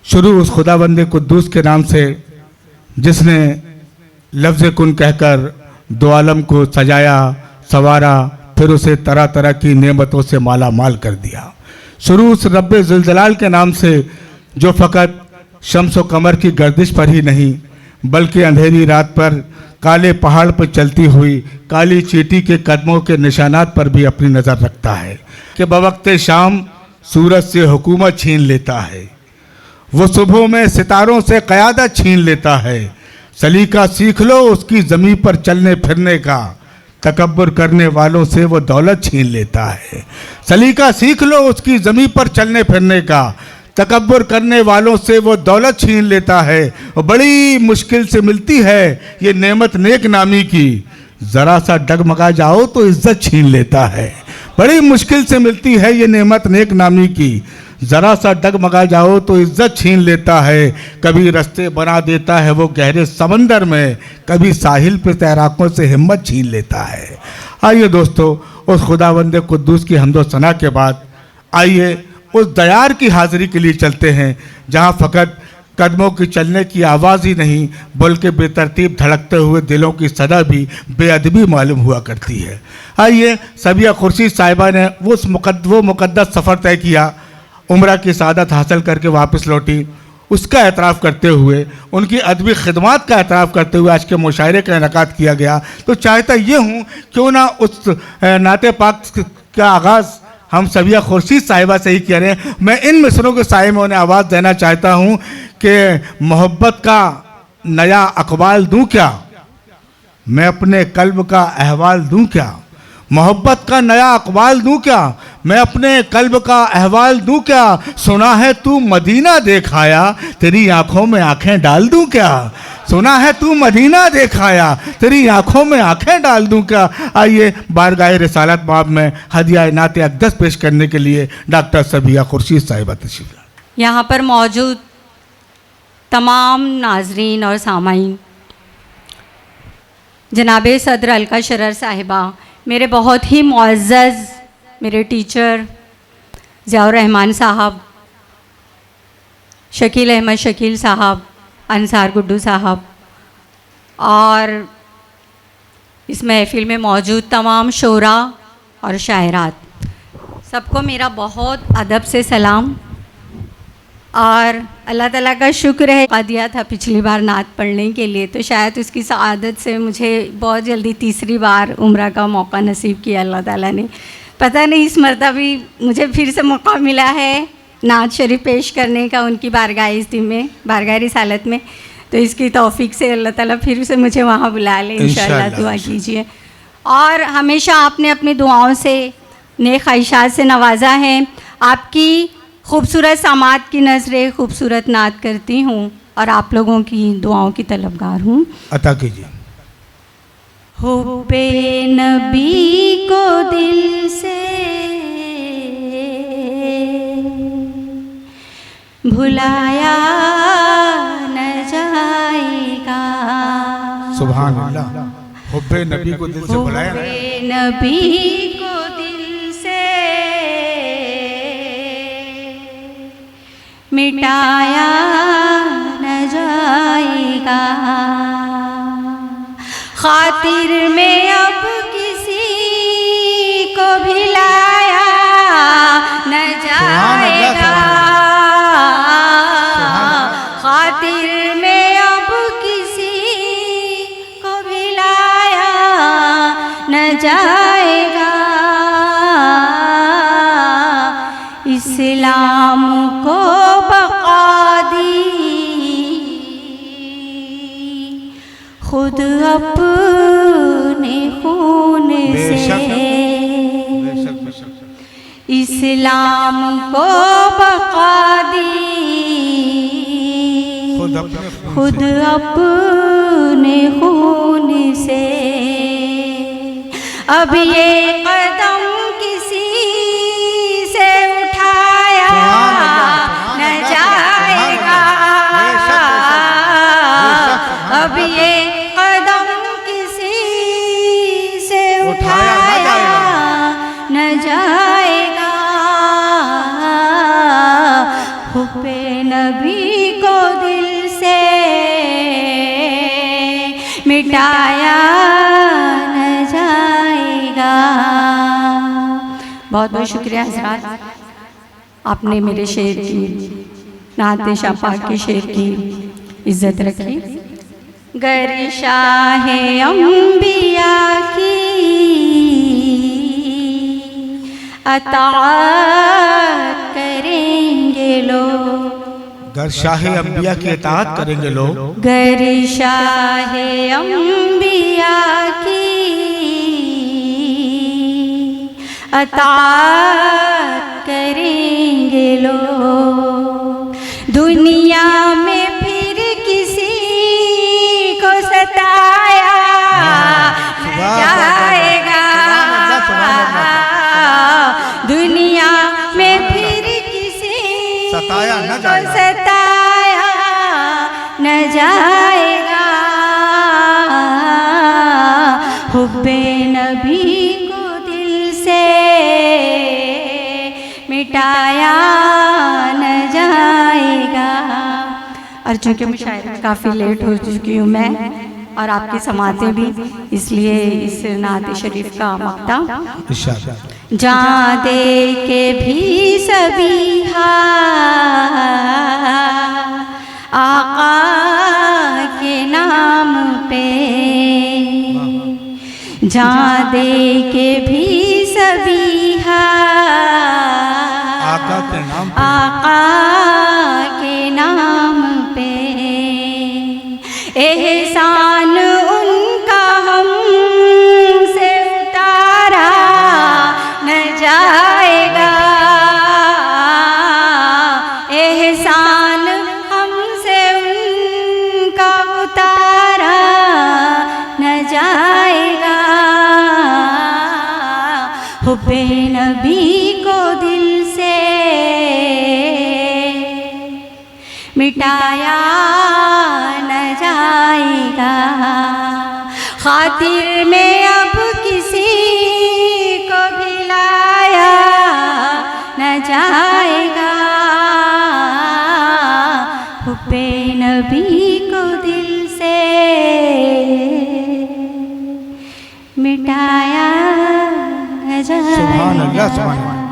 शुरू उस खुदाबंद कुद्दूस के नाम से जिसने लफ्ज़ कुन कहकर दो आलम को सजाया, संवारा, फिर उसे तरह तरह की नेमतों से माला माल कर दिया। शुरू उस रब्बे ज़ुलजलाल के नाम से जो फ़कत शम्स व कमर की गर्दिश पर ही नहीं बल्कि अंधेरी रात पर काले पहाड़ पर चलती हुई काली चींटी के कदमों के निशानात पर भी अपनी नज़र रखता है कि बवक्ते शाम सूरज से हुकूमत छीन लेता है, वो सुबह में सितारों से क़यादत छीन लेता है। सलीका सीख लो उसकी ज़मीन पर चलने फिरने का, तकब्बुर करने वालों से वो दौलत छीन लेता है। सलीका सीख लो उसकी ज़मीन पर चलने फिरने का, तकब्बुर करने वालों से वो दौलत छीन लेता है। और बड़ी मुश्किल से मिलती है ये नेमत नेक नामी की, ज़रा सा डगमगा जाओ तो इज्जत छीन लेता है। बड़ी मुश्किल से मिलती है ये नेमत नेक नामी की, ज़रा सा डगमगा जाओ तो इज्जत छीन लेता है। कभी रास्ते बना देता है वो गहरे समंदर में, कभी साहिल पे तैराकों से हिम्मत छीन लेता है। आइए दोस्तों, उस खुदावंद कुद्दूस की हम्दो सना के बाद आइए उस दयार की हाज़िरी के लिए चलते हैं जहाँ फ़कत कदमों की चलने की आवाज़ ही नहीं बल्कि बेतरतीब धड़कते हुए दिलों की सदा भी बेअदबी मालूम हुआ करती है। आइए, सबिया खुर्शीद साहिबा ने वो मुक़द्दस सफ़र तय किया, उम्रा की सादत हासिल करके वापस लौटी, उसका एतराफ़ करते हुए, उनकी अदबी खिदमात का एतराफ़ करते हुए आज के मुशायरे का इनेकाद किया गया। तो चाहता ये हूँ क्यों ना उस नाते पाक का आगाज़ हम सबिया खुर्शीद साहिबा से ही कह रहे हैं। मैं इन मिसरों के साए में उन्हें आवाज़ देना चाहता हूँ कि मोहब्बत का नया अक़वाल दूँ क्या, मैं अपने कल्ब का अहवाल दूँ क्या, मोहब्बत का नया अक़वाल दूँ क्या, मैं अपने कल्ब का अहवाल दूँ क्या, सुना है तू मदीना देखाया तेरी आँखों में आँखें डाल दूँ क्या, सुना है तू मदीना देखाया तेरी आँखों में आँखें डाल दूँ क्या। आइए बारगाह रिसालत बाब में हदिया नाते अक़दस पेश करने के लिए डॉक्टर सबिया खुर्शीद साहिबा तशरीफ़ लाए। यहाँ पर मौजूद तमाम नाजरीन और सामाईन, जनाब सदर अलका शरर साहिबा, मेरे बहुत ही मुअज़्ज़ज़ मेरे टीचर ज़ियाउर रहमान साहब, शकील अहमद शकील साहब, अंसार गुड्डू साहब, और इस महफ़िल में मौजूद तमाम शोरा और शायरात, सबको मेरा बहुत अदब से सलाम। और अल्लाह ताला का शुक्र है, मौका दिया था पिछली बार नात पढ़ने के लिए, तो शायद उसकी सआदत से मुझे बहुत जल्दी तीसरी बार उम्रा का मौका नसीब किया अल्लाह ताला ने। पता नहीं इस मरतबा भी मुझे फिर से मौका मिला है नात शरीफ पेश करने का उनकी बारगाह इज़्ज़त में, बारगाह रिसालत में, तो इसकी तौफीक से अल्लाह ताला फिर से मुझे वहाँ बुला ले इंशाअल्लाह। दुआ कीजिए। और हमेशा आपने अपनी दुआओं से, नेक ख्वाहिशात से नवाजा है। आपकी खूबसूरत समात की नज़रें खूबसूरत नात करती हूँ और आप लोगों की दुआओं की तलबगार हूँ। अता कीजिए। हुब्बे नबी को दिल से भुलाया न जाएगा। सुभान अल्लाह। हुब्बे नबी को दिल से भुलाया, हुब्बे नबी को दिल से मिटाया न जाएगा। खातिर में अब किसी को भिलाया न जाएगा। खातिर में अब किसी को भिलाया न जाएगा। इस्लाम को बक़ा दी खुद अपने खून से। इस्लाम को बक़ा दी खुद अपने खून से। अब ये कदम किसी से उठाया न जाएगा। अब ये कदम किसी से उठाया न जाएगा। हुब्बे नबी मिटाया न जाएगा। बहुत बहुत शुक्रिया हज़रात, आपने मेरे शेर की, नाते शाह पाक के शेर की इज्जत रखी। गर शाह अंबिया की अताअत करेंगे लोग, गर शाह अंबिया की इताअत करेंगे लोग, गर शाह अंबिया की अताअत करेंगे लोग। दुनिया में फिर किसी को सताया न जाएगा, दुनिया में फिर किसी सताया न को जाएगा, सताया न जाएगा। हुब्बे नबी को दिल से मिटाया न जाएगा। और चूँकि मुशायरे में काफ़ी लेट हो चुकी हूँ मैं और आपकी समातें भी, इसलिए इस नात शरीफ का मक्ता इरशाद। जान दे के भी सभी आका के नाम पे, जान दे के भी सभी आका के नाम पे, आका के नाम पे एहसान उनका हम से उतारा न जाएगा। एहसान हमसे उनका उतारा न जाएगा। हुब्बे नबी को दिल से मिटाया न जाएगा। खातिर में अब किसी को भिलाया न जाएगा। हुब्बे नबी को दिल से मिटाया न जाएगा। सुभान अल्लाह, सुभान अल्लाह।